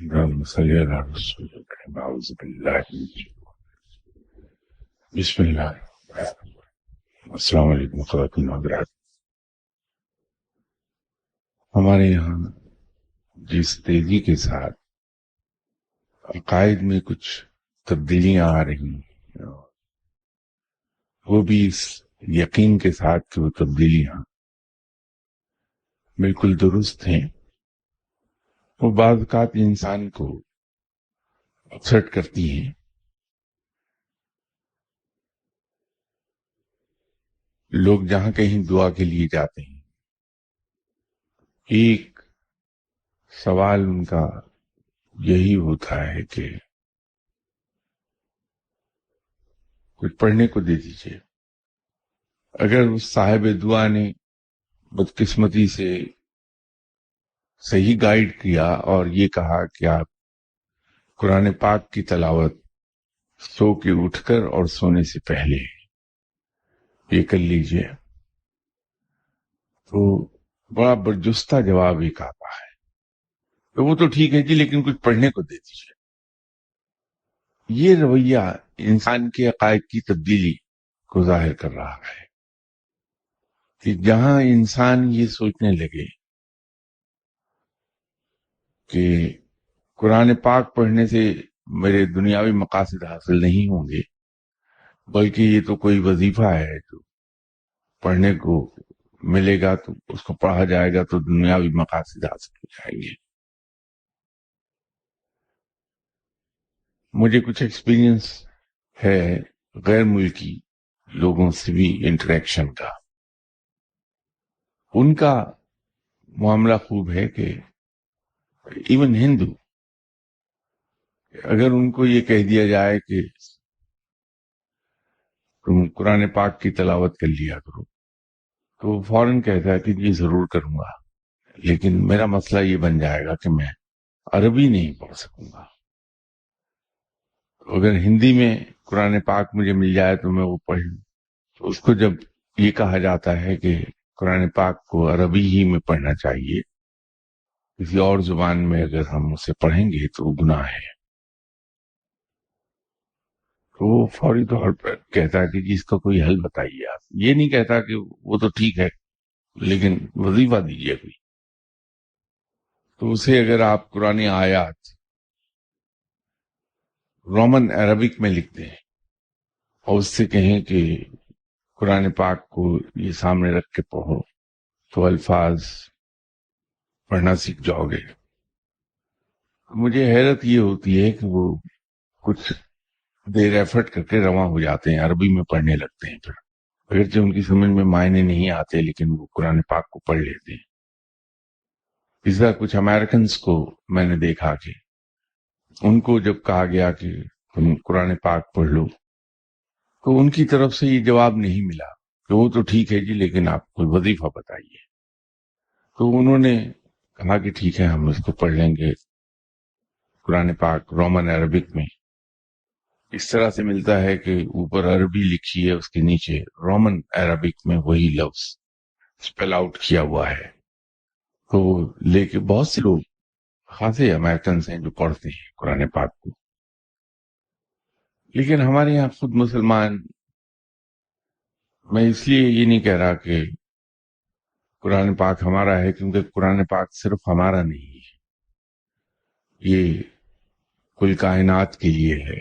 اللهم صل على رسول الكريم. أعوذ بالله من الشيطان. بسم اللہ الرحمن الرحیم. السلام علیکم خواتین و حضرات. ہمارے یہاں جس تیزی کے ساتھ عقائد میں کچھ تبدیلیاں آ رہی ہیں، وہ بھی اس یقین کے ساتھ کہ وہ تبدیلیاں بالکل درست ہیں، وہ بعض اوقات انسان کو اپسٹ کرتی ہیں. لوگ جہاں کہیں دعا کے لیے جاتے ہیں، ایک سوال ان کا یہی ہوتا ہے کہ کچھ پڑھنے کو دے دیجیے. اگر اس صاحب دعا نے بدقسمتی سے صحیح گائیڈ کیا اور یہ کہا کہ آپ قرآن پاک کی تلاوت سو کے اٹھ کر اور سونے سے پہلے یہ کر لیجیے، تو بڑا برجستہ جواب ایک آتا ہے تو وہ تو ٹھیک ہے جی، لیکن کچھ پڑھنے کو دے دیجیے. یہ رویہ انسان کے عقائد کی تبدیلی کو ظاہر کر رہا ہے کہ جہاں انسان یہ سوچنے لگے کہ قرآن پاک پڑھنے سے میرے دنیاوی مقاصد حاصل نہیں ہوں گے، بلکہ یہ تو کوئی وظیفہ ہے جو پڑھنے کو ملے گا تو اس کو پڑھا جائے گا تو دنیاوی مقاصد حاصل ہو جائیں گے. مجھے کچھ ایکسپیرینس ہے غیر ملکی لوگوں سے بھی انٹریکشن کا. ان کا معاملہ خوب ہے کہ ایون ہندو، اگر ان کو یہ کہہ دیا جائے کہ تم قرآن پاک کی تلاوت کر لیا کرو، تو وہ فوراً کہتا ہے کہ یہ ضرور کروں گا، لیکن میرا مسئلہ یہ بن جائے گا کہ میں عربی نہیں پڑھ سکوں گا. اگر ہندی میں قرآن پاک مجھے مل جائے تو میں وہ پڑھ لوں. تو اس کو جب یہ کہا جاتا ہے کہ قرآن پاک کو عربی ہی میں پڑھنا چاہیے، کسی اور زبان میں اگر ہم اسے پڑھیں گے تو وہ گناہ ہے، تو وہ فوری طور پر کہتا ہے کہ جی اس کا کوئی حل بتائیے. آپ یہ نہیں کہتا کہ وہ تو ٹھیک ہے لیکن وظیفہ دیجیے کوئی. تو اسے اگر آپ قرآن آیات رومن عربک میں لکھ دیں اور اس سے کہیں کہ قرآن پاک کو یہ سامنے رکھ کے پڑھو، تو الفاظ پڑھنا سیکھ جاؤ گے. مجھے حیرت یہ ہوتی ہے کہ وہ کچھ دیر ایفرٹ کر کے رواں ہو جاتے ہیں، عربی میں پڑھنے لگتے ہیں، پھر اگرچہ ان کی سمجھ میں معنی نہیں آتے لیکن وہ قرآن پاک کو پڑھ لیتے ہیں. اس طرح کچھ امریکنز کو میں نے دیکھا کہ ان کو جب کہا گیا کہ تم قرآن پاک پڑھ لو تو ان کی طرف سے یہ جواب نہیں ملا کہ وہ تو ٹھیک ہے جی لیکن آپ کوئی وظیفہ بتائیے. تو انہوں نے کہا کہ ٹھیک ہے ہم اس کو پڑھ لیں گے. قرآن پاک رومن عربک میں اس طرح سے ملتا ہے کہ اوپر عربی لکھی ہے، اس کے نیچے رومن عربک میں وہی لفظ اسپیل آؤٹ کیا ہوا ہے. تو لے کے بہت سے لوگ خاصے امریکنز ہیں جو پڑھتے ہیں قرآن پاک کو. لیکن ہمارے یہاں خود مسلمان، میں اس لیے یہ نہیں کہہ رہا کہ قرآن پاک ہمارا ہے، کیونکہ قرآن پاک صرف ہمارا نہیں ہے، یہ کل کائنات کے لیے ہے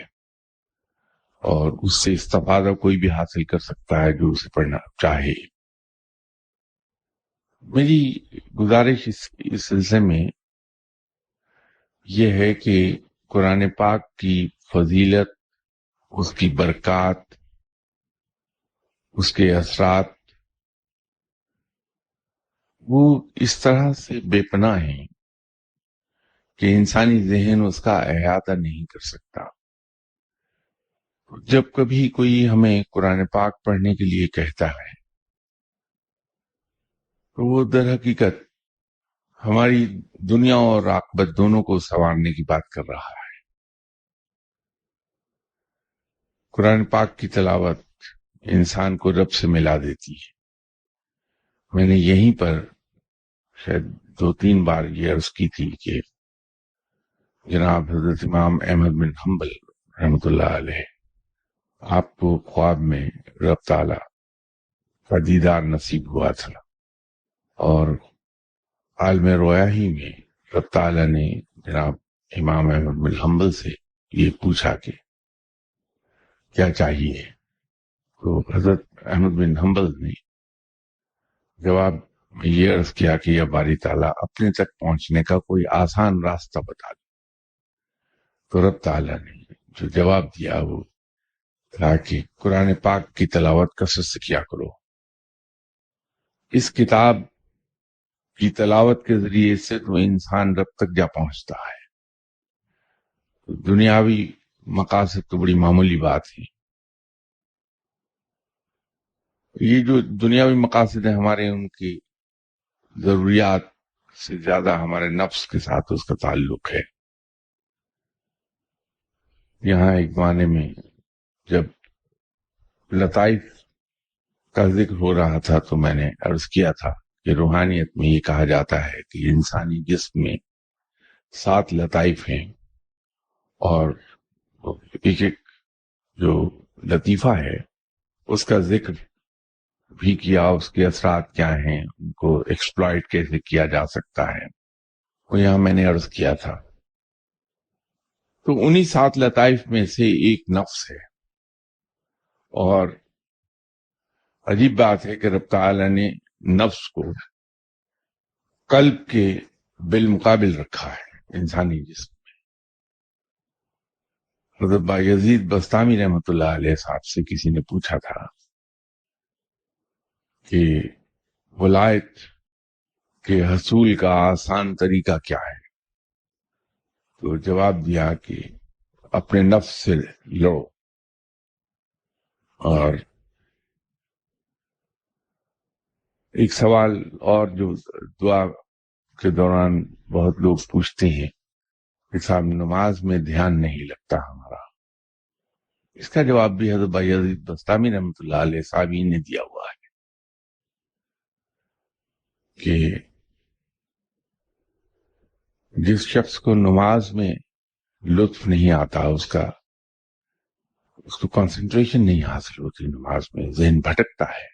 اور اس سے استفادہ کوئی بھی حاصل کر سکتا ہے جو اسے پڑھنا چاہے. میری گزارش اس سلسلے میں یہ ہے کہ قرآن پاک کی فضیلت، اس کی برکات، اس کے اثرات وہ اس طرح سے بے پناہ ہیں کہ انسانی ذہن اس کا احاطہ نہیں کر سکتا. جب کبھی کوئی ہمیں قرآن پاک پڑھنے کے لیے کہتا ہے تو وہ در حقیقت ہماری دنیا اور عاقبت دونوں کو سنوارنے کی بات کر رہا ہے. قرآن پاک کی تلاوت انسان کو رب سے ملا دیتی ہے. میں نے یہیں پر شاید 2-3 بار یہ عرض کی تھی کہ جناب حضرت امام احمد بن حنبل رحمۃ اللہ علیہ، آپ کو خواب میں رب تعالیٰ کا دیدار نصیب ہوا تھا، اور عالم رویا ہی میں رب تعالیٰ نے جناب امام احمد بن حنبل سے یہ پوچھا کہ کیا چاہیے، تو حضرت احمد بن حنبل نے جواب میں یہ عرض کیا کہ یا باری تعالیٰ اپنے تک پہنچنے کا کوئی آسان راستہ بتا دے۔ تو رب تعالیٰ نے جو جواب دیا وہ تھا کہ قرآن پاک کی تلاوت کثرت سے کیا کرو۔ اس کتاب کی تلاوت کے ذریعے سے تو انسان رب تک جا پہنچتا ہے۔ دنیاوی مقاصد تو بڑی معمولی بات ہے، یہ جو دنیاوی مقاصد ہیں ہمارے، ان کی ضروریات سے زیادہ ہمارے نفس کے ساتھ اس کا تعلق ہے۔ یہاں ایک زمانے میں جب لطائف کا ذکر ہو رہا تھا تو میں نے عرض کیا تھا کہ روحانیت میں یہ کہا جاتا ہے کہ انسانی جسم میں 7 لطائف ہیں، اور ایک ایک جو لطیفہ ہے اس کا ذکر بھی کیا، اس کے اثرات کیا ہیں، ان کو ایکسپلائٹ کیسے کیا جا سکتا ہے، وہ یہاں میں نے عرض کیا تھا۔ تو انہی 7 لطائف میں سے ایک نفس ہے، اور عجیب بات ہے کہ رب تعالیٰ نے نفس کو قلب کے بالمقابل رکھا ہے انسانی جسم۔ حضرت بایزید بستامی رحمۃ اللہ علیہ صاحب سے کسی نے پوچھا تھا کہ ولایت کے حصول کا آسان طریقہ کیا ہے، تو جواب دیا کہ اپنے نفس سے لڑو۔ اور ایک سوال اور جو دعا کے دوران بہت لوگ پوچھتے ہیں کہ صاحب نماز میں دھیان نہیں لگتا ہمارا، اس کا جواب بھی حضرت بایزید بستامی رحمۃ اللہ علیہ صاحب ہی نے دیا ہوا ہے کہ جس شخص کو نماز میں لطف نہیں آتا، اس کو کنسنٹریشن نہیں حاصل ہوتی نماز میں، ذہن بھٹکتا ہے،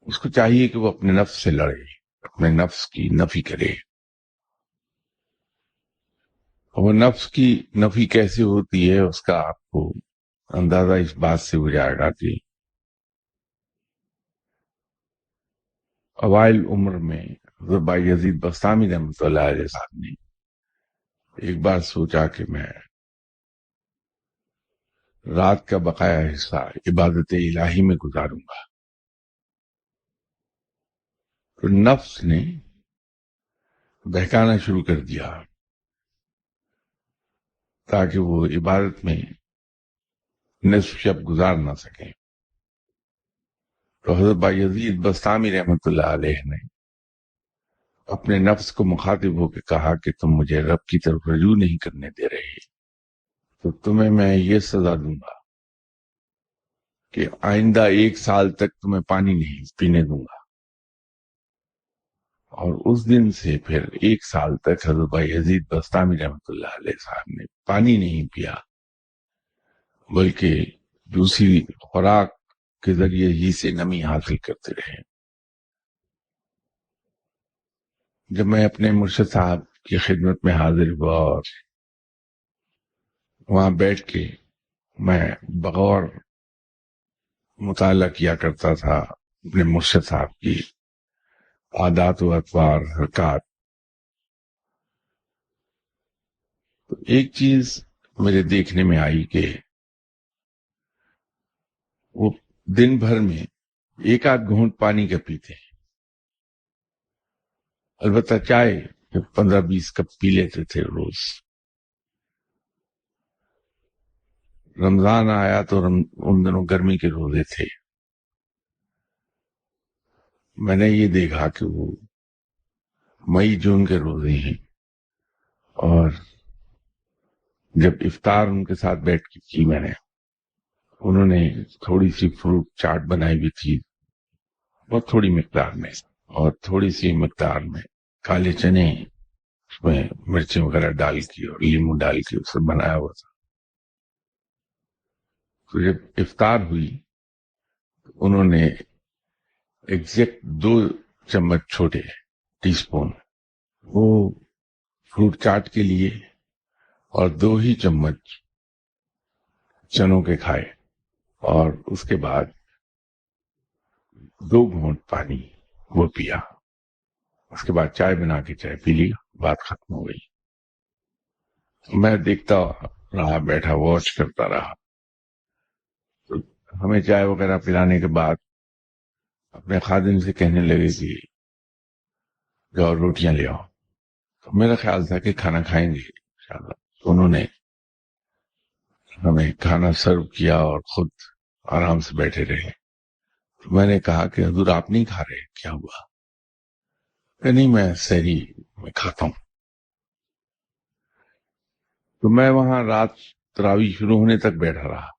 اس کو چاہیے کہ وہ اپنے نفس سے لڑے، اپنے نفس کی نفی کرے۔ وہ نفس کی نفی کیسے ہوتی ہے اس کا آپ کو اندازہ اس بات سے ہو جائے گا کہ اوائل عمر میں حضرت بایزید بستامی رحمۃ اللہ علیہ صاحب نے ایک بار سوچا کہ میں رات کا بقایا حصہ عبادت الہی میں گزاروں گا، تو نفس نے بہکانا شروع کر دیا تاکہ وہ عبادت میں نصف شب گزار نہ سکیں۔ تو حضرت بایزید بستامی رحمۃ اللہ علیہ نے اپنے نفس کو مخاطب ہو کے کہا کہ تم مجھے رب کی طرف رجوع نہیں کرنے دے رہے، تو تمہیں میں یہ سزا دوں گا کہ آئندہ 1 سال تک تمہیں پانی نہیں پینے دوں گا۔ اور اس دن سے پھر 1 سال تک حضرت بایزید بستامی رحمۃ اللہ علیہ صاحب نے پانی نہیں پیا، بلکہ دوسری خوراک کے ذریعے ہی سے نمی حاصل کرتے رہے۔ جب میں اپنے مرشد صاحب کی خدمت میں حاضر ہوا اور وہاں بیٹھ کے میں بغور مطالعہ کیا کرتا تھا اپنے مرشد صاحب کی عادات و اطوار، حرکات، تو ایک چیز میرے دیکھنے میں آئی کہ وہ دن بھر میں 1 آدھ گھونٹ پانی کا پیتے ہیں، البتہ چائے 15-20 کپ پی لیتے تھے روز۔ رمضان آیا تو ان دنوں گرمی کے روزے تھے، میں نے یہ دیکھا کہ وہ مئی جون کے روزے ہیں، اور جب افطار ان کے ساتھ بیٹھ کے کی میں نے، انہوں نے تھوڑی سی فروٹ چاٹ بنائی بھی تھی بہت تھوڑی مقدار میں، اور تھوڑی سی مقدار میں کالے چنے اس میں مرچیں وغیرہ ڈال کے اور لیمو ڈال کے اسے بنایا ہوا تھا. تو جب افطار ہوئی انہوں نے ایگزیکٹ 2 چمچ چھوٹے ٹی اسپون وہ فروٹ چاٹ کے لیے اور 2 ہی چمچ چنوں کے کھائے, اور اس کے بعد 2 گھونٹ پانی وہ پیا. اس کے بعد چائے بنا کے چائے پی لی, بات ختم ہو گئی. میں دیکھتا رہا, بیٹھا واچ کرتا رہا. تو ہمیں چائے وغیرہ پلانے کے بعد اپنے خادم سے کہنے لگے کہ جاؤ روٹیاں لے آؤ. تو میرا خیال تھا کہ کھانا کھائیں گے انشاءاللہ. تو انہوں نے ہمیں کھانا سرو کیا اور خود آرام سے بیٹھے رہے. تو میں نے کہا کہ حضور آپ نہیں کھا رہے, کیا ہوا؟ کہ نہیں, میں سحری میں کھاتا ہوں. تو میں وہاں رات تراویح شروع ہونے تک بیٹھا رہا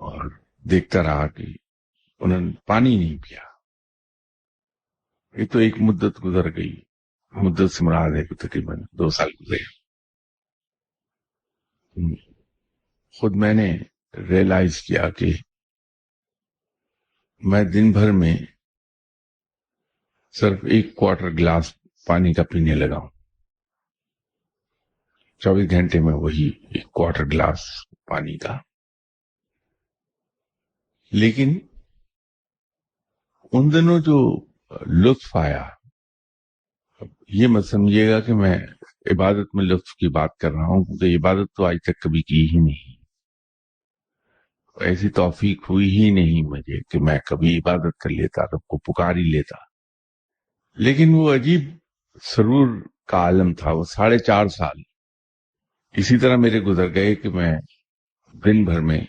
اور دیکھتا رہا کہ انہوں نے پانی نہیں پیا. یہ تو ایک مدت گزر گئی, مدت سے مراد ہے کہ تقریباً 2 سال گزرے. خود میں نے ریئلائز کیا کہ میں دن بھر میں صرف 1/4 گلاس پانی کا پینے لگا ہوں. 24 گھنٹے میں وہی 1/4 گلاس پانی کا. لیکن ان دنوں جو لطف آیا, یہ مت سمجھیے گا کہ میں عبادت میں لطف کی بات کر رہا ہوں, کیونکہ عبادت تو آج تک کبھی کی ہی نہیں. ایسی توفیق ہوئی ہی نہیں مجھے کہ میں کبھی عبادت کر لیتا, رب کو پکار ہی لیتا. لیکن وہ عجیب سرور کا عالم تھا. وہ 4.5 سال اسی طرح میرے گزر گئے کہ میں دن بھر میں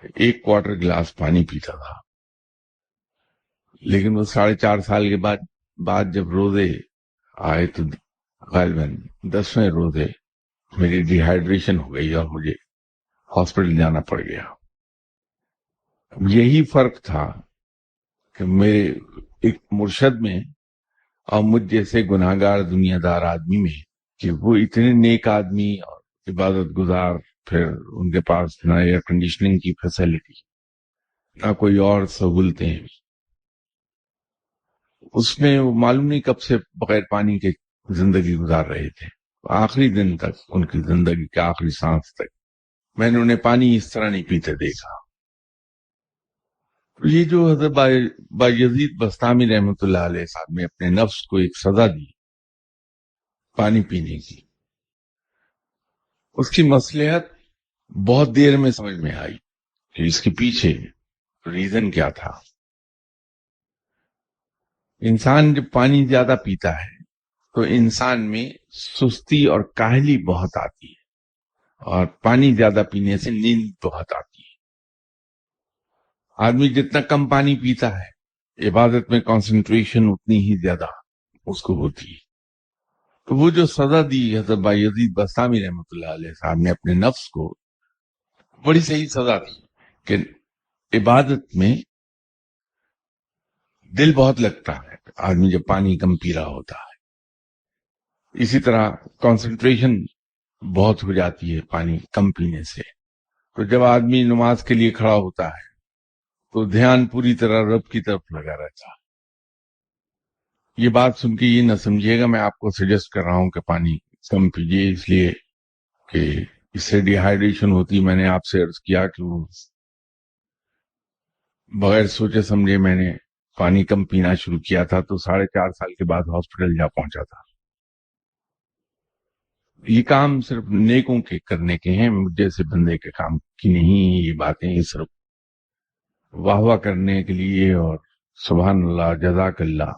1/4 گلاس پانی پیتا تھا. لیکن وہ 4.5 سال کے بعد جب روزے آئے تو غالباً 10ویں روزے میری ڈی ہائیڈریشن ہو گئی اور مجھے ہاسپٹل جانا پڑ گیا. یہی فرق تھا کہ میرے ایک مرشد میں اور مجھ جیسے گناہگار دنیا دار آدمی میں, کہ وہ اتنے نیک آدمی اور عبادت گزار, پھر ان کے پاس نہ ایئر کنڈیشننگ کی فیسلٹی نہ کوئی اور سہولتیں. اس میں وہ معلوم نہیں کب سے بغیر پانی کے زندگی گزار رہے تھے. آخری دن تک, ان کی زندگی کے آخری سانس تک میں نے انہیں پانی اس طرح نہیں پیتے دیکھا. یہ جو حضرت بایزید بستامی رحمۃ اللہ علیہ صاحب نے اپنے نفس کو ایک سزا دی پانی پینے کی, اس کی مصلحت بہت دیر میں سمجھ میں آئی کہ اس کے پیچھے ریزن کیا تھا. انسان جب پانی زیادہ پیتا ہے تو انسان میں سستی اور کاہلی بہت آتی ہے, اور پانی زیادہ پینے سے نیند بہت آتی ہے. آدمی جتنا کم پانی پیتا ہے عبادت میں کنسنٹریشن اتنی ہی زیادہ اس کو ہوتی ہے. تو وہ جو سزا دی حضرت بایزید بستامی رحمۃ اللہ علیہ صاحب نے اپنے نفس کو, بڑی صحیح سزا دی کہ عبادت میں دل بہت لگتا ہے آدمی جب پانی کم پی رہا ہوتا ہے. اسی طرح کنسنٹریشن بہت ہو جاتی ہے پانی کم پینے سے. تو جب آدمی نماز کے لیے کھڑا ہوتا ہے تو دھیان پوری طرح رب کی طرف لگا رہتا. یہ بات سن کے یہ نہ سمجھیے گا میں آپ کو سجیسٹ کر رہا ہوں کہ پانی کم پیجیے, اس لیے کہ اس سے ڈی ہائیڈریشن ہوتی. میں نے آپ سے عرض کیا کہ وہ بغیر سوچے سمجھے میں نے پانی کم پینا شروع کیا تھا, تو 4.5 سال کے بعد ہاسپٹل جا پہنچا تھا. یہ کام صرف نیکوں کے کرنے کے ہیں, مجھ جیسے بندے کے کام کی نہیں. یہ باتیں صرف واہ واہ کرنے کے لیے اور سبحان اللہ جزاک اللہ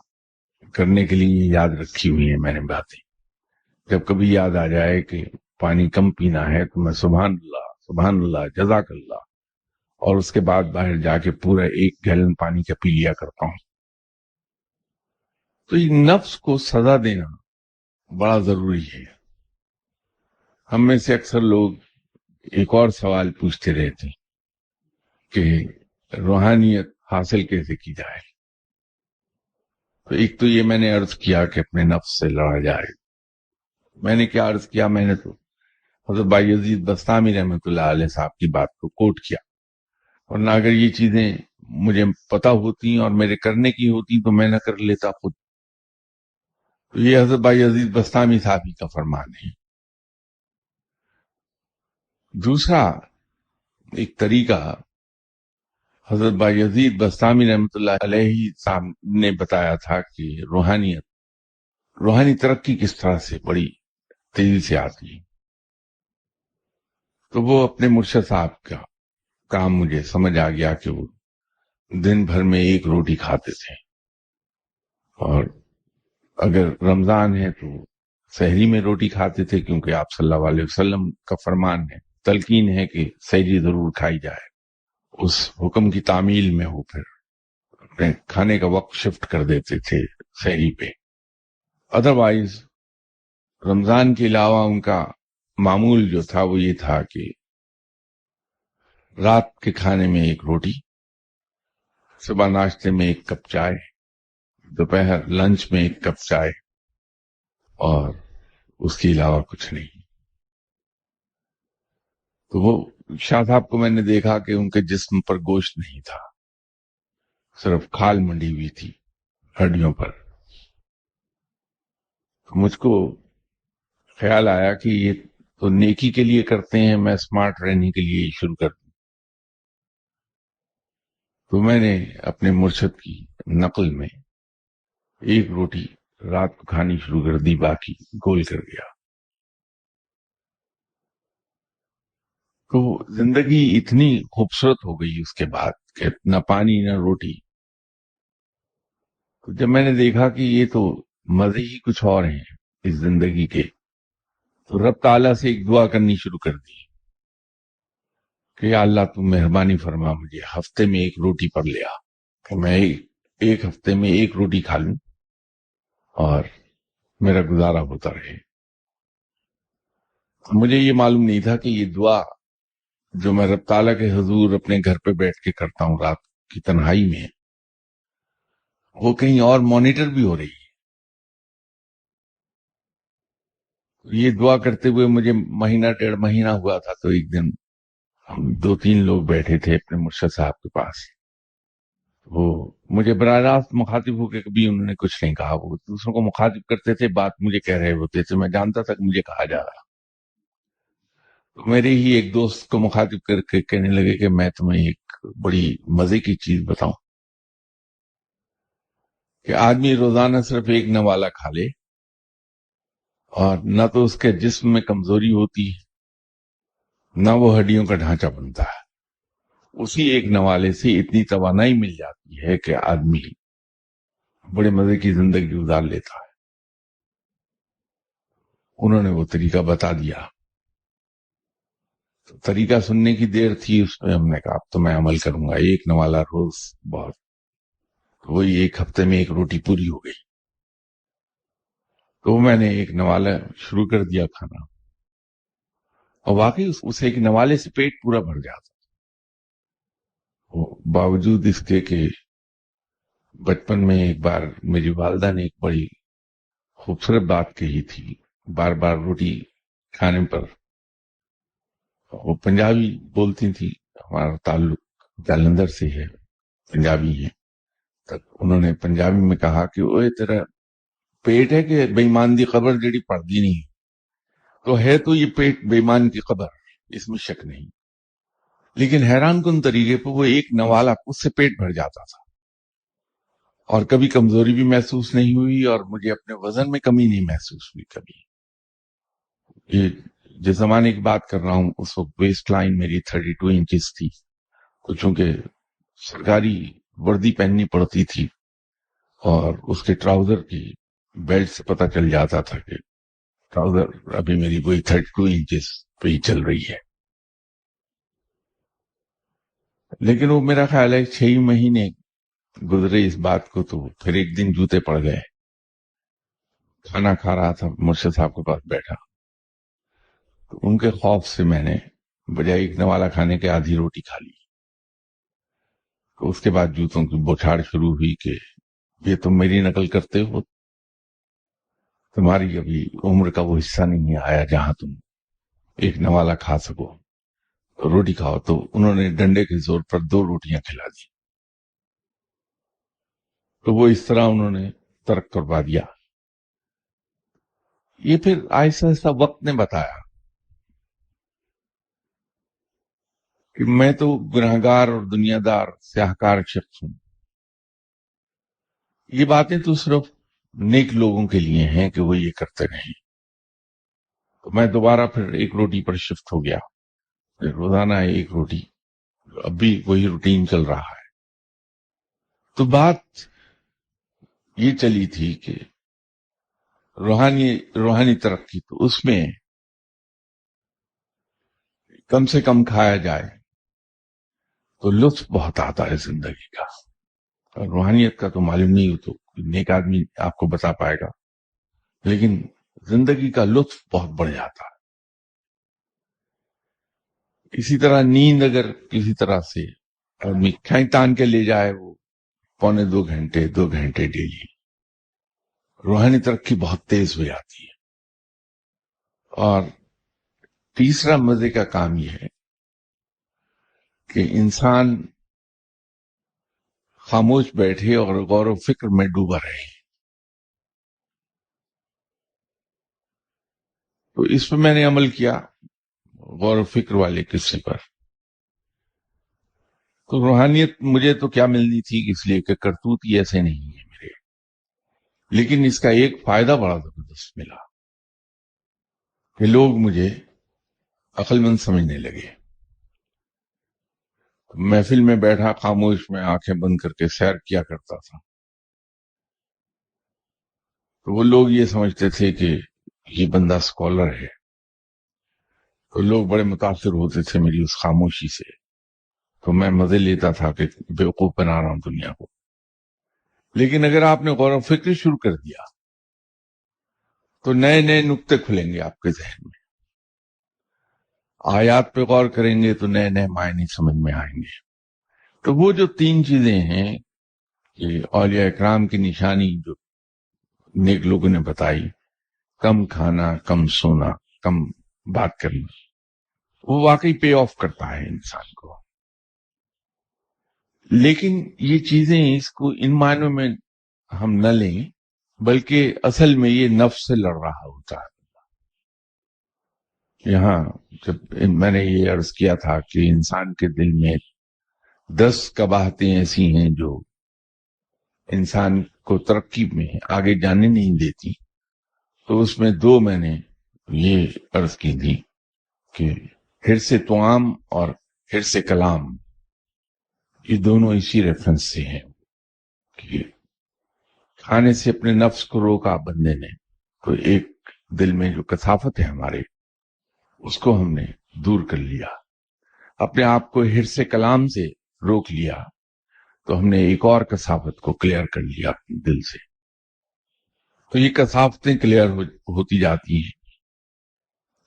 کرنے کے لیے یاد رکھی ہوئی ہیں میں نے باتیں. جب کبھی یاد آ جائے کہ پانی کم پینا ہے تو میں سبحان اللہ جزاک اللہ, اور اس کے بعد باہر جا کے پورا 1 گیلن پانی کا پی لیا کرتا ہوں. تو یہ نفس کو سزا دینا بڑا ضروری ہے. ہم میں سے اکثر لوگ ایک اور سوال پوچھتے رہتے ہیں کہ روحانیت حاصل کیسے کی جائے. تو ایک تو یہ میں نے عرض کیا کہ اپنے نفس سے لڑا جائے. میں نے کیا عرض کیا؟ میں نے تو حضرت بایزید بستامی رحمۃ اللہ علیہ صاحب کی بات کو کوٹ کیا، ورنہ اگر یہ چیزیں مجھے پتا ہوتی اور میرے کرنے کی ہوتی تو میں نہ کر لیتا خود. تو یہ حضرت بایزید بستامی صاحب ہی کا فرمان ہے. دوسرا ایک طریقہ حضرت بایزید بستامی رحمۃ اللہ علیہ صاحب نے بتایا تھا کہ روحانی ترقی کس طرح سے بڑی تیزی سے آتی ہے. تو وہ اپنے مرشد صاحب کا کام مجھے سمجھ آ گیا کہ وہ دن بھر میں ایک روٹی کھاتے تھے، اور اگر رمضان ہے تو سحری میں روٹی کھاتے تھے، کیونکہ آپ صلی اللہ علیہ وسلم کا فرمان ہے، تلقین ہے کہ سحری ضرور کھائی جائے. اس حکم کی تعمیل میں وہ پھر اپنے کھانے کا وقت شفٹ کر دیتے تھے سحری پہ. ادروائز رمضان کے علاوہ ان کا معمول جو تھا وہ یہ تھا کہ رات کے کھانے میں ایک روٹی، صبح ناشتے میں ایک کپ چائے، دوپہر لنچ میں ایک کپ چائے، اور اس کے علاوہ کچھ نہیں. تو وہ شاہ صاحب کو میں نے دیکھا کہ ان کے جسم پر گوشت نہیں تھا، صرف کھال منڈی ہوئی تھی ہڈیوں پر. تو مجھ کو خیال آیا کہ یہ تو نیکی کے لیے کرتے ہیں، میں اسمارٹ رہنے کے لیے شروع کر دوں. تو میں نے اپنے مرشد کی نقل میں ایک روٹی رات کو کھانی شروع کر دی، باقی گول کر گیا. تو زندگی اتنی خوبصورت ہو گئی اس کے بعد کہ نہ پانی نہ روٹی. تو جب میں نے دیکھا کہ یہ تو مزے ہی کچھ اور ہیں اس زندگی کے، تو رب تعالیٰ سے ایک دعا کرنی شروع کر دی کہ یا اللہ تم مہربانی فرما، مجھے ہفتے میں ایک روٹی پر لے آ کہ میں ایک ہفتے میں ایک روٹی کھا لوں اور میرا گزارا ہوتا رہے. مجھے یہ معلوم نہیں تھا کہ یہ دعا جو میں رب تعالیٰ کے حضور اپنے گھر پہ بیٹھ کے کرتا ہوں رات کی تنہائی میں، وہ کہیں اور مانیٹر بھی ہو رہی ہے. یہ دعا کرتے ہوئے مجھے مہینہ ڈیڑھ مہینہ ہوا تھا. تو ایک دن ہم 2-3 لوگ بیٹھے تھے اپنے مرشد صاحب کے پاس. وہ مجھے براہ راست مخاطب ہو کے کبھی انہوں نے کچھ نہیں کہا، وہ دوسروں کو مخاطب کرتے تھے، بات مجھے کہہ رہے ہوتے تھے، میں جانتا تھا کہ مجھے کہا جا رہا. تو میرے ہی ایک دوست کو مخاطب کر کے کہنے لگے کہ میں تمہیں ایک بڑی مزے کی چیز بتاؤں کہ آدمی روزانہ صرف ایک نوالا کھا لے اور نہ تو اس کے جسم میں کمزوری ہوتی ہے نہ وہ ہڈیوں کا ڈھانچہ بنتا ہے. اسی ایک نوالے سے اتنی توانائی مل جاتی ہے کہ آدمی بڑے مزے کی زندگی گزار لیتا ہے. انہوں نے وہ طریقہ بتا دیا. تو طریقہ سننے کی دیر تھی، اس میں ہم نے کہا اب تو میں عمل کروں گا، ایک نوالا روز بہت. وہی ایک ہفتے میں ایک روٹی پوری ہو گئی. تو میں نے ایک نوالا شروع کر دیا کھانا، اور واقعی اس ایک نوالے سے پیٹ پورا بھر جاتا. باوجود اس کے کہ بچپن میں ایک بار میری والدہ نے ایک بڑی خوبصورت بات کہی تھی، بار بار روٹی کھانے پر. وہ پنجابی بولتی تھی، ہمارا تعلق جالندھر سے ہے، پنجابی ہیں. تک انہوں نے پنجابی میں کہا کہ اوے تیرا پیٹ ہے کہ بے ایمان دی قبر جڑی پڑھدی نہیں. تو ہے تو یہ پیٹ بے ایمان کی قبر، اس میں شک نہیں، لیکن حیران کن طریقے پر وہ ایک نوالا اس سے پیٹ بھر جاتا تھا اور کبھی کمزوری بھی محسوس نہیں ہوئی اور مجھے اپنے وزن میں کمی نہیں محسوس ہوئی کبھی. یہ جس زمانے کی بات کر رہا ہوں اس وقت ویسٹ لائن میری 32 انچز تھی. تو چونکہ سرکاری وردی پہننی پڑتی تھی اور اس کے ٹراؤزر کی بیلٹ سے پتہ چل جاتا تھا کہ ٹراؤزر ابھی میری وہی 32 انچز پہ ہی چل رہی ہے. لیکن وہ میرا خیال ہے 6 مہینے گزرے اس بات کو، تو پھر ایک دن جوتے پڑ گئے. کھانا کھا رہا تھا، مرشد صاحب کے پاس بیٹھا، تو ان کے خوف سے میں نے بجائے ایک نوالا کھانے کے آدھی روٹی کھا لی. تو اس کے بعد جوتوں کی بوچھاڑ شروع ہوئی کہ یہ تم میری نقل کرتے ہو، تمہاری ابھی عمر کا وہ حصہ نہیں آیا جہاں تم ایک نوالا کھا سکو، روٹی کھاؤ۔ تو انہوں نے ڈنڈے کے زور پر 2 روٹیاں کھلا دی، تو وہ اس طرح انہوں نے ترک کروا دیا۔ یہ پھر آہستہ آہستہ وقت نے بتایا کہ میں تو گناہگار اور دنیا دار سیاہکار شخص ہوں، یہ باتیں تو صرف نیک لوگوں کے لیے ہیں کہ وہ یہ کرتے رہیں۔ تو میں دوبارہ پھر 1 روٹی پر شفٹ ہو گیا، پھر روزانہ 1 روٹی، اب بھی وہی روٹین چل رہا ہے۔ تو بات یہ چلی تھی کہ روحانی ترقی، تو اس میں کم سے کم کھایا جائے تو لطف بہت آتا ہے زندگی کا، اور روحانیت کا تو معلوم نہیں ہو تو نیک آدمی آپ کو بتا پائے گا، لیکن زندگی کا لطف بہت بڑھ جاتا ہے۔ اسی طرح نیند اگر کسی طرح سے آدمی کھینچ تان کے لے جائے، وہ 2 گھنٹے ڈیلی، روحانی ترقی بہت تیز ہو جاتی ہے۔ اور تیسرا مزے کا کام یہ ہے کہ انسان خاموش بیٹھے اور غور و فکر میں ڈوبا رہے۔ تو اس پہ میں نے عمل کیا، غور و فکر والے قصے پر۔ تو روحانیت مجھے تو کیا ملنی تھی، اس لیے کہ کرتوت ہی ایسے نہیں ہے میرے، لیکن اس کا ایک فائدہ بڑا زبردست ملا کہ لوگ مجھے عقل مند سمجھنے لگے۔ محفل میں بیٹھا خاموش میں آنکھیں بند کر کے سیر کیا کرتا تھا، تو وہ لوگ یہ سمجھتے تھے کہ یہ بندہ اسکالر ہے، تو لوگ بڑے متاثر ہوتے تھے میری اس خاموشی سے۔ تو میں مزے لیتا تھا کہ بیوقوف بنا رہا ہوں دنیا کو۔ لیکن اگر آپ نے غور و فکر شروع کر دیا تو نئے نئے نقطے کھلیں گے آپ کے ذہن میں، آیات پہ غور کریں گے تو نئے نئے معنی سمجھ میں آئیں گے۔ تو وہ جو 3 چیزیں ہیں کہ اولیاء اکرام کی نشانی جو نیک لوگوں نے بتائی، کم کھانا، کم سونا، کم بات کرنا، وہ واقعی پے آف کرتا ہے انسان کو۔ لیکن یہ چیزیں اس کو ان معنوں میں ہم نہ لیں، بلکہ اصل میں یہ نفس سے لڑ رہا ہوتا ہے۔ یہاں جب میں نے یہ عرض کیا تھا کہ انسان کے دل میں 10 قباحتیں ایسی ہیں جو انسان کو ترقی میں آگے جانے نہیں دیتی، تو اس میں 2 میں نے یہ عرض کی تھی کہ حرص طعام اور حرص کلام، یہ دونوں اسی ریفرنس سے ہیں کہ کھانے سے اپنے نفس کو روکا بندے نے، تو ایک دل میں جو کثافت ہے ہمارے، اس کو ہم نے دور کر لیا۔ اپنے آپ کو حرص کلام سے روک لیا تو ہم نے ایک اور کثافت کو کلیئر کر لیا اپنے دل سے۔ تو یہ کثافتیں کلیئر ہوتی جاتی ہیں،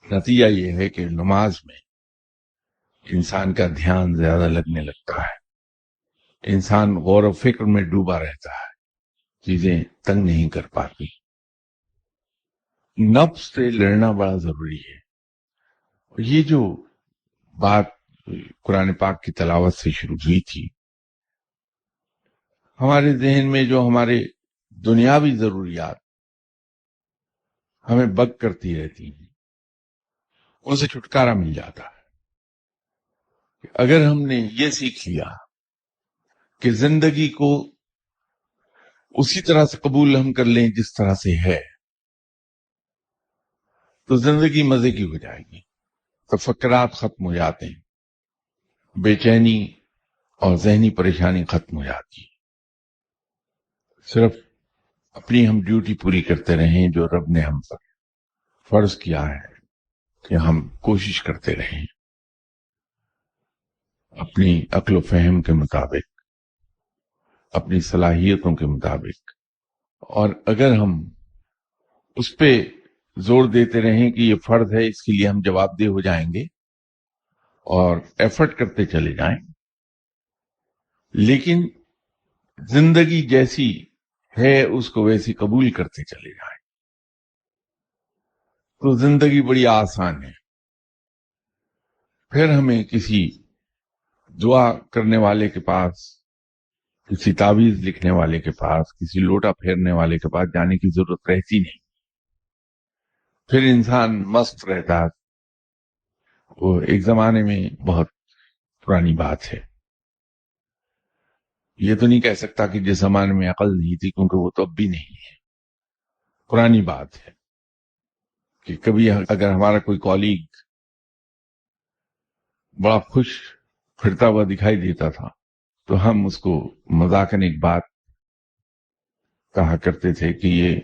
نتیجہ یہ ہے کہ نماز میں انسان کا دھیان زیادہ لگنے لگتا ہے، انسان غور و فکر میں ڈوبا رہتا ہے، چیزیں تنگ نہیں کر پاتی۔ نفس سے لڑنا بڑا ضروری ہے۔ یہ جو بات قرآن پاک کی تلاوت سے شروع ہوئی تھی، ہمارے ذہن میں جو ہمارے دنیاوی ضروریات ہمیں بگ کرتی رہتی ہیں، ان سے چھٹکارا مل جاتا ہے۔ اگر ہم نے یہ سیکھ لیا کہ زندگی کو اسی طرح سے قبول ہم کر لیں جس طرح سے ہے، تو زندگی مزے کی ہو جائے گی، تفکرات ختم ہو جاتے ہیں، بے چینی اور ذہنی پریشانی ختم ہو جاتی ہے۔ صرف اپنی ہم ڈیوٹی پوری کرتے رہیں جو رب نے ہم پر فرض کیا ہے کہ ہم کوشش کرتے رہیں اپنی عقل و فہم کے مطابق، اپنی صلاحیتوں کے مطابق، اور اگر ہم اس پہ زور دیتے رہیں کہ یہ فرض ہے، اس کے لیے ہم جواب دہ ہو جائیں گے اور ایفرٹ کرتے چلے جائیں، لیکن زندگی جیسی ہے اس کو ویسی قبول کرتے چلے جائیں تو زندگی بڑی آسان ہے. پھر ہمیں کسی دعا کرنے والے کے پاس، کسی تعویذ لکھنے والے کے پاس، کسی لوٹا پھیرنے والے کے پاس جانے کی ضرورت رہتی نہیں. پھر انسان مست رہتا. وہ ایک زمانے میں بہت پرانی بات ہے، یہ تو نہیں کہہ سکتا کہ جس زمانے میں عقل نہیں تھی، کیونکہ وہ تو اب بھی نہیں ہے. پرانی بات ہے کہ کبھی اگر ہمارا کوئی کالیگ بڑا خوش پھرتا ہوا دکھائی دیتا تھا تو ہم اس کو مذاقن ایک بات کہا کرتے تھے کہ یہ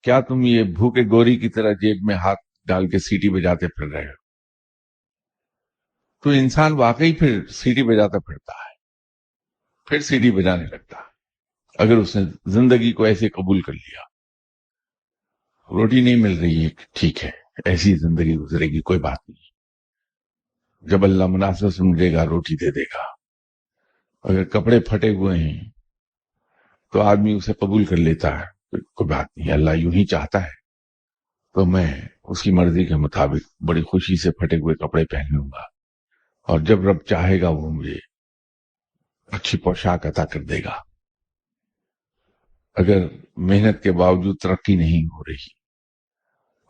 کیا تم یہ بھوکے گوری کی طرح جیب میں ہاتھ ڈال کے سیٹی بجاتے پھر رہے ہو. تو انسان واقعی پھر سیٹی بجاتا پھرتا ہے، پھر سیٹی بجانے لگتا اگر اس نے زندگی کو ایسے قبول کر لیا. روٹی نہیں مل رہی ہے، ٹھیک ہے، ایسی زندگی گزرے گی، کوئی بات نہیں. جب اللہ مناسب سمجھے گا روٹی دے دے گا. اگر کپڑے پھٹے ہوئے ہیں تو آدمی اسے قبول کر لیتا ہے، کوئی بات نہیں، اللہ یوں ہی چاہتا ہے تو میں اس کی مرضی کے مطابق بڑی خوشی سے پھٹے ہوئے کپڑے پہن لوں گا، اور جب رب چاہے گا وہ مجھے اچھی پوشاک عطا کر دے گا. اگر محنت کے باوجود ترقی نہیں ہو رہی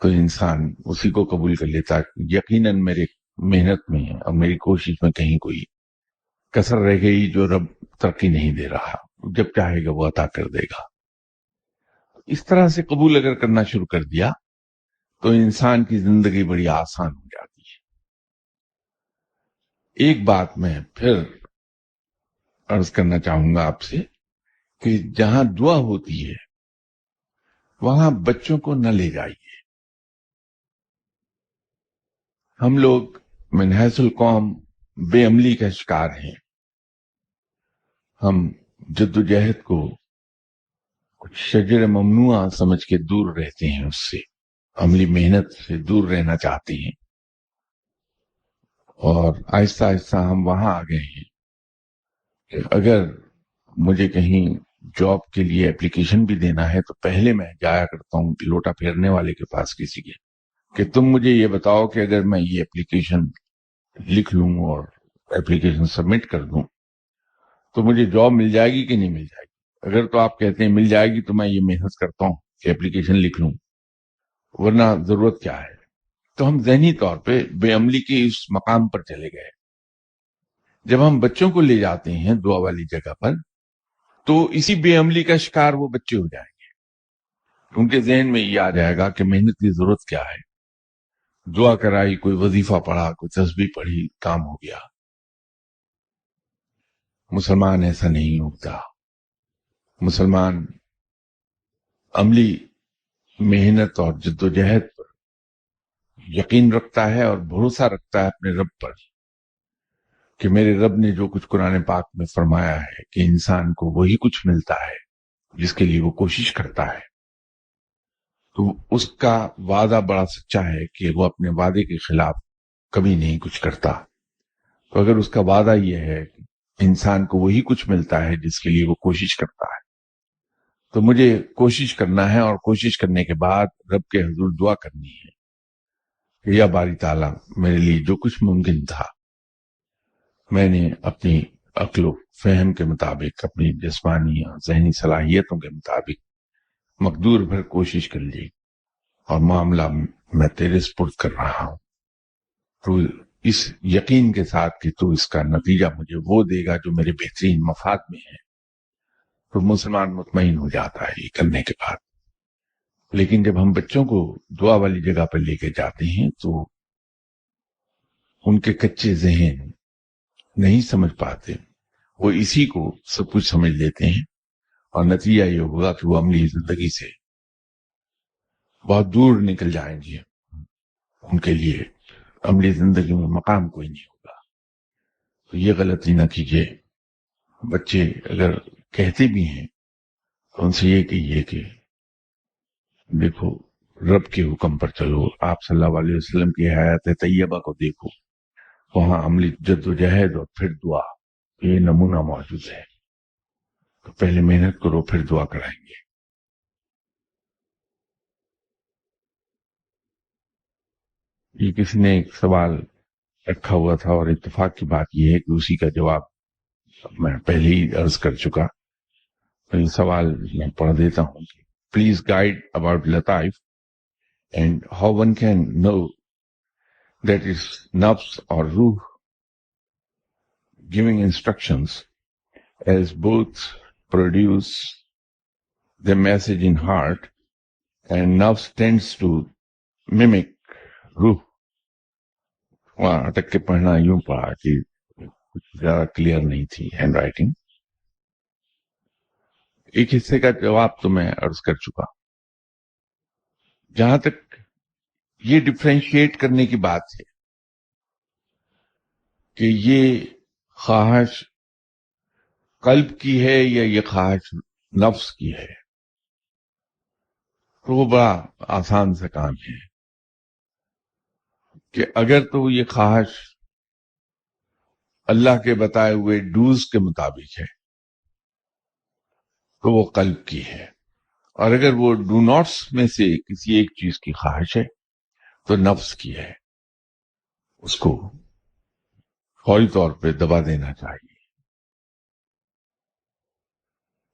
تو انسان اسی کو قبول کر لیتا. یقیناً میرے محنت میں اور میری کوشش میں کہیں کوئی کسر رہ گئی جو رب ترقی نہیں دے رہا، جب چاہے گا وہ عطا کر دے گا. اس طرح سے قبول اگر کرنا شروع کر دیا تو انسان کی زندگی بڑی آسان ہو جاتی ہے. ایک بات میں پھر عرض کرنا چاہوں گا آپ سے کہ جہاں دعا ہوتی ہے وہاں بچوں کو نہ لے جائیے. ہم لوگ من حیث القوم بے عملی کا شکار ہیں. ہم جدوجہد کو کچھ شجر ممنوعہ سمجھ کے دور رہتے ہیں، اس سے عملی محنت سے دور رہنا چاہتے ہیں، اور آہستہ آہستہ ہم وہاں آ گئے ہیں کہ اگر مجھے کہیں جاب کے لیے اپلیکیشن بھی دینا ہے تو پہلے میں جایا کرتا ہوں لوٹا پھیرنے والے کے پاس کسی کے، کہ تم مجھے یہ بتاؤ کہ اگر میں یہ اپلیکیشن لکھ لوں اور اپلیکیشن سبمٹ کر دوں تو مجھے جاب مل جائے گی کہ نہیں مل جائے گی. اگر تو آپ کہتے ہیں مل جائے گی تو میں یہ محنت کرتا ہوں کہ اپلیکیشن لکھ لوں، ورنہ ضرورت کیا ہے. تو ہم ذہنی طور پہ بے عملی کے اس مقام پر چلے گئے. جب ہم بچوں کو لے جاتے ہیں دعا والی جگہ پر تو اسی بے عملی کا شکار وہ بچے ہو جائیں گے. ان کے ذہن میں یہ آ جائے گا کہ محنت کی ضرورت کیا ہے، دعا کرائی، کوئی وظیفہ پڑھا، کوئی تسبیح پڑھی، کام ہو گیا. مسلمان ایسا نہیں ہوتا. مسلمان عملی محنت اور جدوجہد پر یقین رکھتا ہے اور بھروسہ رکھتا ہے اپنے رب پر کہ میرے رب نے جو کچھ قرآن پاک میں فرمایا ہے کہ انسان کو وہی کچھ ملتا ہے جس کے لیے وہ کوشش کرتا ہے. تو اس کا وعدہ بڑا سچا ہے کہ وہ اپنے وعدے کے خلاف کبھی نہیں کچھ کرتا. تو اگر اس کا وعدہ یہ ہے کہ انسان کو وہی کچھ ملتا ہے جس کے لیے وہ کوشش کرتا ہے، تو مجھے کوشش کرنا ہے، اور کوشش کرنے کے بعد رب کے حضور دعا کرنی ہے کہ یا باری تعالیٰ، میرے لیے جو کچھ ممکن تھا میں نے اپنی عقل و فہم کے مطابق، اپنی جسمانی اور ذہنی صلاحیتوں کے مطابق مقدور بھر کوشش کر لی، اور معاملہ میں تیرے سپرد کر رہا ہوں. تو اس یقین کے ساتھ کہ تو اس کا نتیجہ مجھے وہ دے گا جو میرے بہترین مفاد میں ہے، تو مسلمان مطمئن ہو جاتا ہے یہ کرنے کے بعد. لیکن جب ہم بچوں کو دعا والی جگہ پر لے کے جاتے ہیں تو ان کے کچے ذہن نہیں سمجھ پاتے، وہ اسی کو سب کچھ سمجھ لیتے ہیں، اور نتیجہ یہ ہوگا کہ وہ عملی زندگی سے بہت دور نکل جائیں گے. ان کے لیے عملی زندگی میں مقام کوئی نہیں ہوگا. تو یہ غلطی نہ کیجیے. بچے اگر کہتے بھی ہیں تو ان سے یہ کہیے کہ دیکھو رب کے حکم پر چلو، آپ صلی اللہ علیہ وسلم کی حیات طیبہ کو دیکھو، وہاں عملی جد و جہد اور پھر دعا، یہ نمونہ موجود ہے. تو پہلے محنت کرو، پھر دعا کرائیں گے. یہ کسی نے ایک سوال رکھا ہوا تھا اور اتفاق کی بات یہ ہے کہ اسی کا جواب میں پہلے ہی عرض کر چکا. تو یہ سوال میں پڑھ دیتا ہوں. پلیز گائیڈ اباؤٹ لطائف and how one can know that is نفس اور روح giving instructions as both produce the message in heart and nafs tends to mimic ruh. وہاں اٹک کے پڑھنا یوں پڑھا کہ کچھ زیادہ کلیئر نہیں تھی ہینڈ رائٹنگ. ایک حصے کا جواب تو میں عرض کر چکا. جہاں تک یہ ڈفرینشیٹ کرنے کی بات ہے کہ یہ خواہش قلب کی ہے یا یہ خواہش نفس کی ہے، تو وہ بڑا آسان سا کام ہے کہ اگر تو یہ خواہش اللہ کے بتائے ہوئے ڈوز کے مطابق ہے تو وہ قلب کی ہے، اور اگر وہ ڈو ناٹس میں سے کسی ایک چیز کی خواہش ہے تو نفس کی ہے. اس کو فوری طور پہ دبا دینا چاہیے.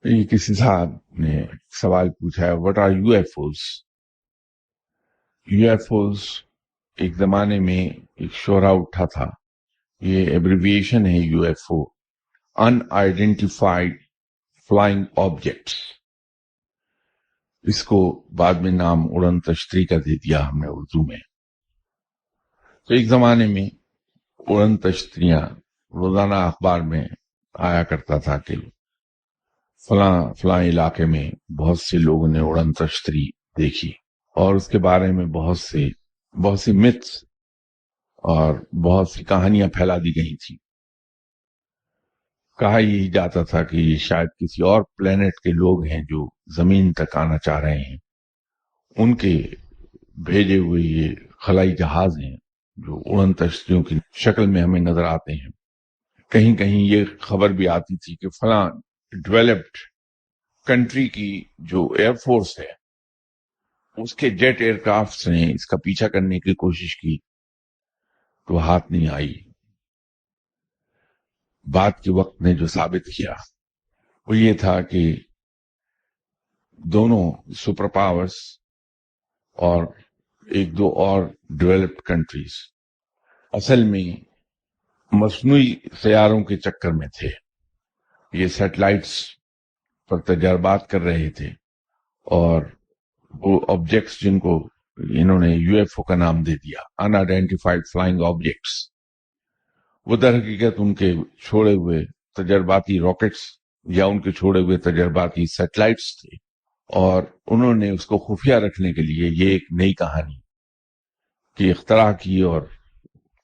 یہ کسی صاحب نے سوال پوچھا ہے what are UFOs. UFOs ایک زمانے میں ایک شعرا اٹھا تھا. یہ ایبریویشن ہے U F O, unidentified flying objects. اس کو بعد میں نام اڑن تشتری کا دے دیا ہم نے اردو میں. تو ایک زمانے میں اڑن تشتریاں روزانہ اخبار میں آیا کرتا تھا کہ فلاں علاقے میں بہت سے لوگوں نے اڑن تشتری دیکھی، اور اس کے بارے میں بہت سی متس اور بہت سی کہانیاں پھیلا دی گئی تھی. کہا یہی جاتا تھا کہ یہ شاید کسی اور پلینٹ کے لوگ ہیں جو زمین تک آنا چاہ رہے ہیں، ان کے بھیجے ہوئے یہ خلائی جہاز ہیں جو اڑن تشتریوں کی شکل میں ہمیں نظر آتے ہیں. کہیں کہیں یہ خبر بھی آتی تھی کہ فلاں ڈیولپڈ کنٹری کی جو ایئر فورس ہے اس کے جیٹ ایئر کرافٹ نے اس کا پیچھا کرنے کی کوشش کی تو ہاتھ نہیں آئی. بات کے وقت نے جو ثابت کیا وہ یہ تھا کہ دونوں سپر پاورز اور ایک دو اور ڈیولپڈ کنٹریز اصل میں مصنوعی سیاروں کے چکر میں تھے. یہ سیٹلائٹس پر تجربات کر رہے تھے، اور وہ آبجیکٹس جن کو انہوں نے یو ایف او کا نام دے دیا، ان آئیڈینٹیفائڈ فلائنگ آبجیکٹس، وہ در حقیقت ان کے چھوڑے ہوئے تجرباتی راکٹس یا ان کے چھوڑے ہوئے تجرباتی سیٹلائٹس تھے. اور انہوں نے اس کو خفیہ رکھنے کے لیے یہ ایک نئی کہانی کی اختراع کی اور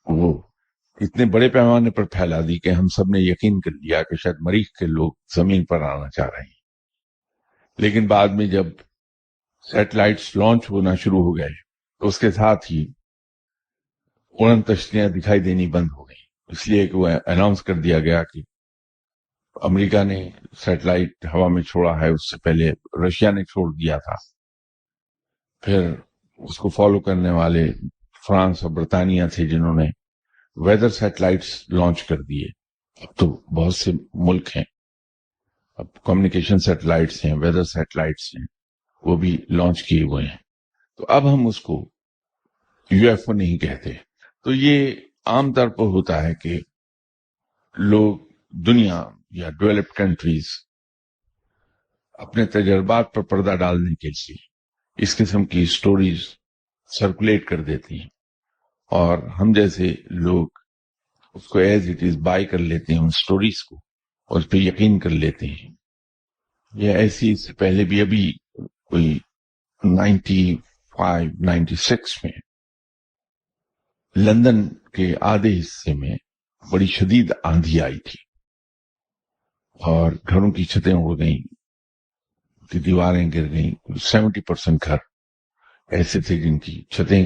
وہ اتنے بڑے پیمانے پر پھیلا دی کہ ہم سب نے یقین کر لیا کہ شاید مریخ کے لوگ زمین پر آنا چاہ رہے ہیں. لیکن بعد میں جب سیٹلائٹس لانچ ہونا شروع ہو گئے تو اس کے ساتھ ہی اڑن تشتریاں دکھائی دینی بند ہو گئی، اس لیے کہ وہ اناؤنس کر دیا گیا کہ امریکہ نے سیٹلائٹ ہوا میں چھوڑا ہے. اس سے پہلے رشیا نے چھوڑ دیا تھا، پھر اس کو فالو کرنے والے فرانس اور برطانیہ تھے جنہوں نے ویدر سیٹلائٹس لانچ کر دیے. اب تو بہت سے ملک ہیں، اب کمیونیکیشن سیٹلائٹس ہیں، ویدر سیٹلائٹس ہیں، وہ بھی لانچ کیے ہوئے ہیں. تو اب ہم اس کو یو ایف او نہیں کہتے. تو یہ عام طور پر ہوتا ہے کہ لوگ دنیا یا ڈیولپڈ کنٹریز اپنے تجربات پر پردہ ڈالنے کے لیے اس قسم کی سٹوریز سرکولیٹ کر دیتی ہیں، اور ہم جیسے لوگ اس کو ایز اٹ از بائی کر لیتے ہیں، ان سٹوریز کو، اور اس پہ یقین کر لیتے ہیں. یہ ایسی اس سے پہلے بھی ابھی کوئی 96 میں لندن کے آدھے حصے میں بڑی شدید آندھی آئی تھی اور گھروں کی چھتیں اڑ گئیں، دیواریں گر گئیں. 70% گھر ایسے تھے جن کی چھتیں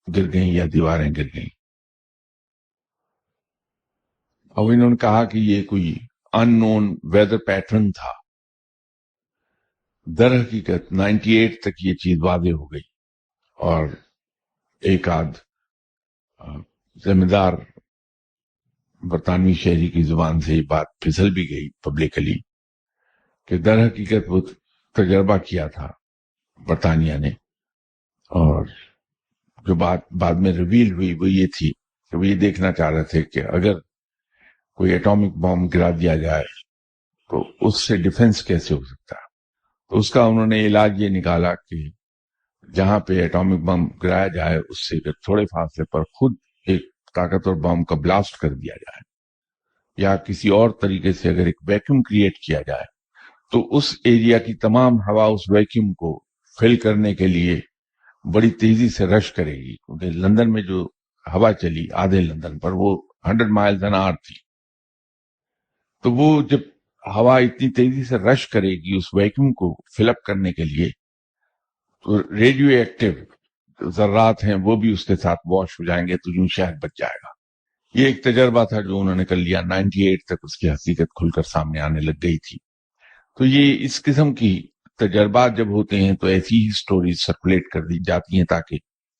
گر گئیں یا دیواریں گر گئیں. اور انہوں نے کہا کہ یہ کوئی ان نون ویدر پیٹرن تھا. در حقیقت 98 تک یہ چیز واضح ہو گئی، اور ایک آدھ ذمہ دار برطانوی شہری کی زبان سے یہ بات پھسل بھی گئی پبلکلی کہ در حقیقت وہ تجربہ کیا تھا برطانیہ نے، اور جو بات بعد میں ریویل ہوئی وہ یہ تھی کہ وہ یہ دیکھنا چاہ رہے تھے کہ اگر کوئی ایٹامک بم گرا دیا جائے تو اس سے ڈیفنس کیسے ہو سکتا ہے۔ تو اس کا انہوں نے علاج یہ نکالا کہ جہاں پہ ایٹامک بم گرایا جائے اس سے تھوڑے فاصلے پر خود ایک طاقتور بم کا بلاسٹ کر دیا جائے، یا کسی اور طریقے سے اگر ایک ویکیوم کریٹ کیا جائے تو اس ایریا کی تمام ہوا اس ویکیوم کو فل کرنے کے لیے بڑی تیزی سے رش کرے گی، کیونکہ لندن میں جو ہوا چلی آدھے لندن پر وہ 100 مائلز این آور تھی، تو وہ جب ہوا اتنی تیزی سے رش کرے گی اس ویکیوم کو فل اپ کرنے کے لیے تو ریڈیو ایکٹیو ذرات ہیں وہ بھی اس کے ساتھ واش ہو جائیں گے، تو یوں شہر بچ جائے گا۔ یہ ایک تجربہ تھا جو انہوں نے کر لیا، 98 تک اس کی حقیقت کھل کر سامنے آنے لگ گئی تھی۔ تو یہ اس قسم کی تجربات جب ہوتے ہیں تو ایسی ہی سٹوریز سرکولیٹ کر دی جاتی ہیں تاکہ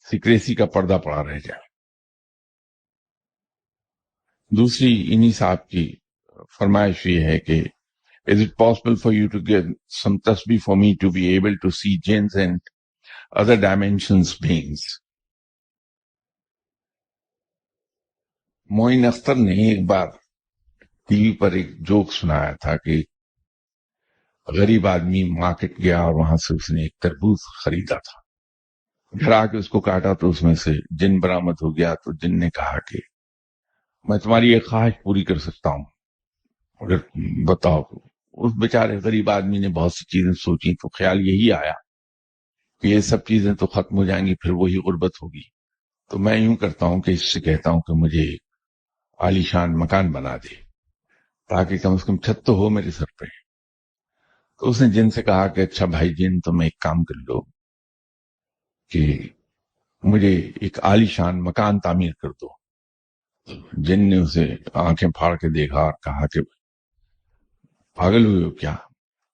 سیکریسی کا پردہ پڑا رہ جائے۔ دوسری انہی صاحب کی فرمائش یہ ہے کہ is it possible for you to give some tasbih for me to be able to see jinns and other dimensions beings؟ معین اختر نے ایک بار ٹی وی پر ایک جوک سنایا تھا کہ غریب آدمی مارکیٹ گیا اور وہاں سے اس نے ایک تربوز خریدا تھا، گھر آ کے اس کو کاٹا تو اس میں سے جن برآمد ہو گیا، تو جن نے کہا کہ میں تمہاری ایک خواہش پوری کر سکتا ہوں اگر بتاؤ۔ اس بیچارے غریب آدمی نے بہت سی چیزیں سوچی تو خیال یہی آیا کہ یہ سب چیزیں تو ختم ہو جائیں گی، پھر وہی غربت ہوگی، تو میں یوں کرتا ہوں کہ اس سے کہتا ہوں کہ مجھے عالی شان مکان بنا دے تاکہ کم سے کم چھت تو ہو میرے سر پہ۔ تو اس نے جن سے کہا کہ اچھا بھائی جن، تم ایک کام کر لو کہ مجھے ایک عالی شان مکان تعمیر کر دو۔ جن نے اسے آنکھیں پھاڑ کے دیکھا اور کہا کہ پاگل ہوئے ہو کیا؟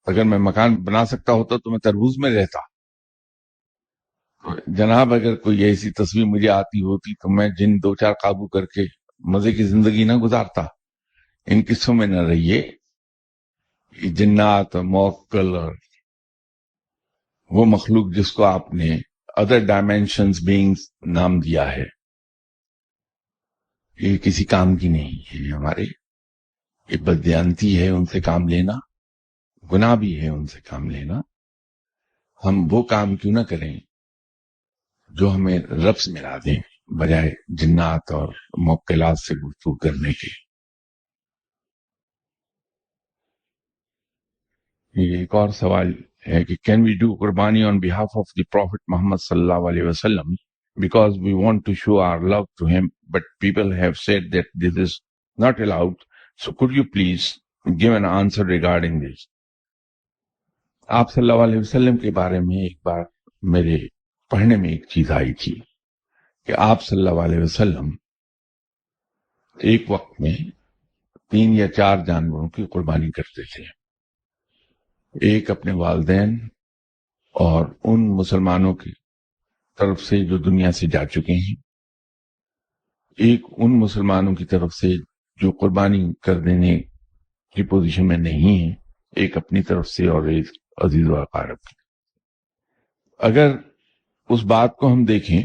اگر میں مکان بنا سکتا ہوتا تو میں تربوز میں رہتا۔ جناب اگر کوئی ایسی تصویر مجھے آتی ہوتی تو میں جن دو چار قابو کر کے مزے کی زندگی نہ گزارتا۔ ان قصوں میں نہ رہیے، جنات اور موکل اور وہ مخلوق جس کو آپ نے ادر ڈائمینشنز بینگز نام دیا ہے، یہ کسی کام کی نہیں ہے ہمارے، یہ بددیانتی ہے ان سے کام لینا، گناہ بھی ہے ان سے کام لینا۔ ہم وہ کام کیوں نہ کریں جو ہمیں رب سے ملا دیں بجائے جنات اور موکلات سے گفتگو کرنے کے۔ یہ ایک اور سوال ہے کہ کین وی ڈو قربانی آن بہاف آف دی پروفٹ محمد صلی اللہ علیہ وسلم because we want to show our love to him, but people have said that this is not allowed. So could you please give an answer regarding this؟ آپ صلی اللہ علیہ وسلم کے بارے میں ایک بار میرے پڑھنے میں ایک چیز آئی تھی کہ آپ صلی اللہ علیہ وسلم ایک وقت میں 3 یا 4 جانوروں کی قربانی کرتے تھے، ایک اپنے والدین اور ان مسلمانوں کی طرف سے جو دنیا سے جا چکے ہیں، ایک ان مسلمانوں کی طرف سے جو قربانی کر دینے کی پوزیشن میں نہیں ہیں، ایک اپنی طرف سے اور ایک عزیز و اقارب کی۔ اگر اس بات کو ہم دیکھیں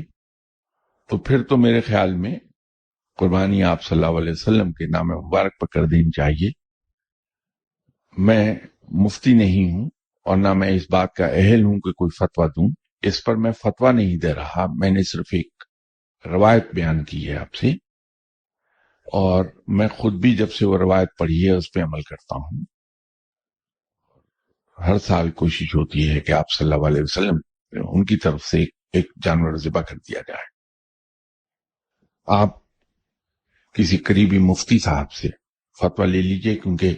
تو پھر تو میرے خیال میں قربانی آپ صلی اللہ علیہ وسلم کے نام مبارک پر کر دینی چاہیے۔ میں مفتی نہیں ہوں اور نہ میں اس بات کا اہل ہوں کہ کوئی فتویٰ دوں، اس پر میں فتویٰ نہیں دے رہا، میں نے صرف ایک روایت بیان کی ہے آپ سے، اور میں خود بھی جب سے وہ روایت پڑھی ہے اس پہ عمل کرتا ہوں۔ ہر سال کوشش ہوتی ہے کہ آپ صلی اللہ علیہ وسلم ان کی طرف سے ایک جانور ذبح کر دیا جائے۔ آپ کسی قریبی مفتی صاحب سے فتویٰ لے لیجئے کیونکہ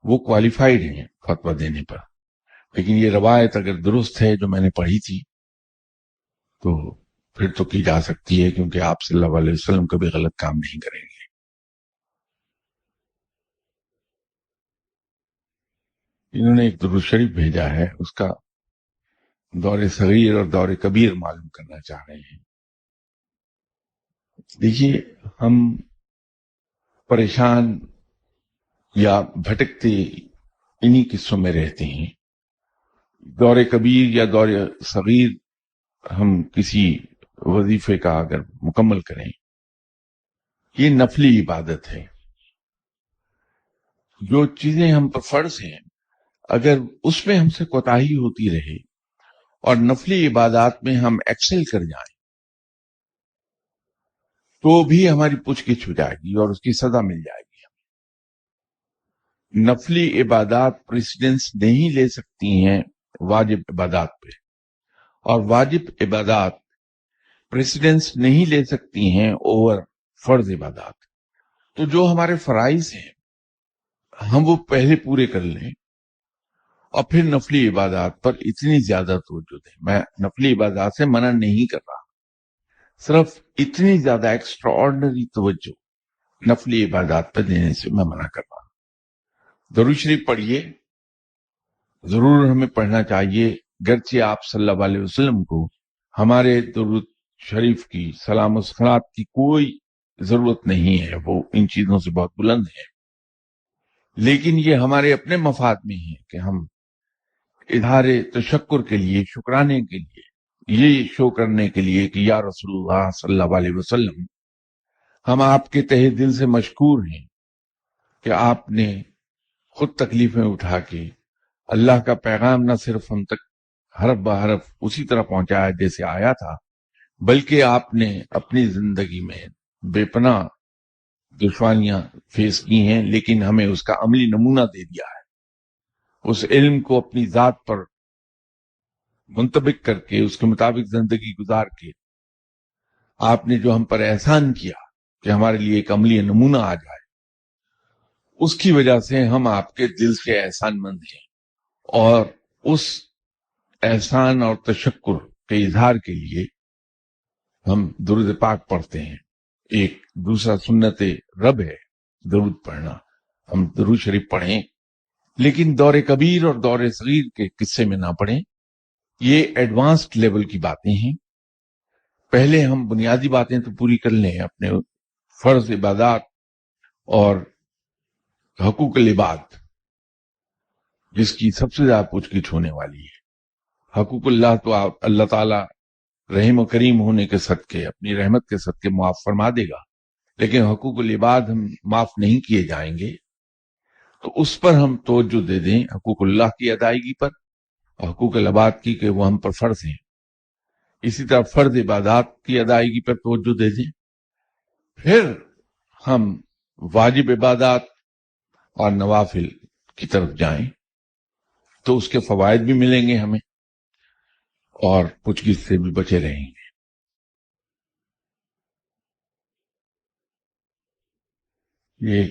وہ کوالیفائڈ ہیں فتویٰ دینے پر، لیکن یہ روایت اگر درست ہے جو میں نے پڑھی تھی تو پھر تو کی جا سکتی ہے، کیونکہ آپ صلی اللہ علیہ وسلم کبھی غلط کام نہیں کریں گے۔ انہوں نے ایک درود شریف بھیجا ہے، اس کا دور صغیر اور دور کبیر معلوم کرنا چاہ رہے ہیں۔ دیکھیے، ہم پریشان یا بھٹکتے انہی قصوں میں رہتے ہیں. دور کبیر یا دور صغیر ہم کسی وظیفے کا اگر مکمل کریں، یہ نفلی عبادت ہے. جو چیزیں ہم پر فرض ہیں، اگر اس میں ہم سے کوتاہی ہوتی رہے اور نفلی عبادات میں ہم ایکسل کر جائیں تو بھی ہماری پوچھ گچھ ہو جائے گی اور اس کی سزا مل جائے گی. نفلی عبادات پریسیڈنس نہیں لے سکتی ہیں واجب عبادات پہ، اور واجب عبادات پریسیڈنس نہیں لے سکتی ہیں اوور فرض عبادات. تو جو ہمارے فرائض ہیں ہم وہ پہلے پورے کر لیں اور پھر نفلی عبادات پر اتنی زیادہ توجہ دیں. میں نفلی عبادات سے منع نہیں کر رہا، صرف اتنی زیادہ ایکسٹرا آرڈنری توجہ نفلی عبادات پر دینے سے میں منع کر رہا ہوں. درود شریف پڑھیے، ضرور ہمیں پڑھنا چاہیے، گرچہ آپ صلی اللہ علیہ وسلم کو ہمارے درود شریف کی سلام و صلوات کی کوئی ضرورت نہیں ہے، وہ ان چیزوں سے بہت بلند ہے. لیکن یہ ہمارے اپنے مفاد میں ہے کہ ہم اظہار تشکر کے لیے، شکرانے کے لیے، یہ شو کرنے کے لیے کہ یا رسول اللہ صلی اللہ علیہ وسلم، ہم آپ کے تہہ دل سے مشکور ہیں کہ آپ نے خود تکلیفیں اٹھا کے اللہ کا پیغام نہ صرف ہم تک حرف بحرف اسی طرح پہنچایا جیسے آیا تھا، بلکہ آپ نے اپنی زندگی میں بے پناہ دشواریاں فیس کی ہیں، لیکن ہمیں اس کا عملی نمونہ دے دیا ہے. اس علم کو اپنی ذات پر منطبق کر کے اس کے مطابق زندگی گزار کے آپ نے جو ہم پر احسان کیا کہ ہمارے لیے ایک عملی نمونہ آ جائے، اس کی وجہ سے ہم آپ کے دل سے احسان مند ہیں. اور اس احسان اور تشکر کے اظہار کے لیے ہم درود پاک پڑھتے ہیں. ایک دوسرا سنت رب ہے درود پڑھنا. ہم درود شریف پڑھیں، لیکن دور کبیر اور دور صغیر کے قصے میں نہ پڑھیں. یہ ایڈوانسڈ لیول کی باتیں ہیں. پہلے ہم بنیادی باتیں تو پوری کر لیں، اپنے فرض عبادات اور حقوق العباد جس کی سب سے زیادہ پوچھ گچھ ہونے والی ہے. حقوق اللہ تو اللہ تعالیٰ رحیم و کریم ہونے کے صدقے، اپنی رحمت کے صدقے معاف فرما دے گا، لیکن حقوق العباد ہم معاف نہیں کیے جائیں گے. تو اس پر ہم توجہ دے دیں، حقوق اللہ کی ادائیگی پر اور حقوق العباد کی کہ وہ ہم پر فرض ہیں. اسی طرح فرض عبادات کی ادائیگی پر توجہ دے دیں. پھر ہم واجب عبادات اور نوافل کی طرف جائیں تو اس کے فوائد بھی ملیں گے ہمیں اور پوچھ گچھ سے بھی بچے رہیں گے. یہ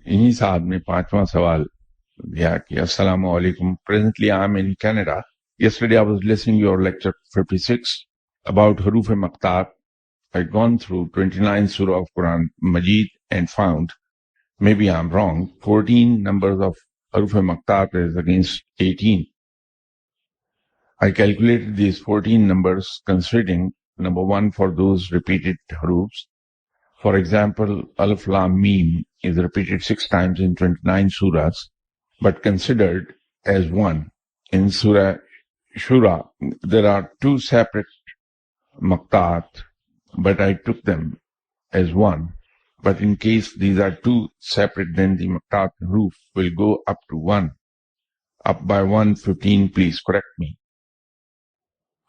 انہی صاحب نے 5واں سوال دیا کہ السلام علیکم. Presently I am in Canada. Yesterday I was listening to your lecture 56 about Huruf Maqtat. I'd gone through 29 Surah of Quran Majid and found, maybe I'm wrong, 14 numbers of Huruf Maqtat is against 18. I calculated these 14 numbers considering, number one, for those repeated hurufs. For example, Alif Lam Mim is repeated 6 times in 29 surahs, but considered as one. In Surah Shura, there are 2 separate maqtat, but I took them as one. But in case these are 2 separate, then the maqtat huruf will go up to 1. Up by 115, please correct me.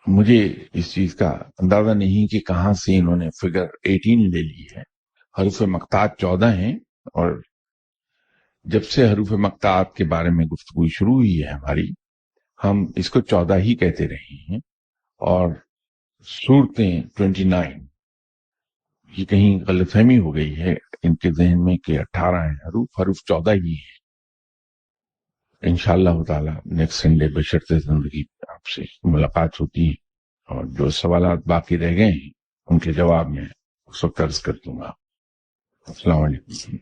مجھے اس چیز کا اندازہ نہیں کہ کہاں سے انہوں نے فگر 18 لے لی ہے. حروف مقطعات 14 ہیں، اور جب سے حروف مقطعات کے بارے میں گفتگو شروع ہوئی ہے ہماری، ہم اس کو 14 ہی کہتے رہے ہیں. اور صورتیں 29، یہ کہیں غلط فہمی ہو گئی ہے ان کے ذہن میں کہ 18 ہیں. حروف 14 ہی ہیں. انشاءاللہ تعالی نیکسٹ سنڈے بشرط زندگی آپ سے ملاقات ہوتی ہے، اور جو سوالات باقی رہ گئے ہیں ان کے جواب میں اس وقت عرض کر دوں گا. السلام علیکم.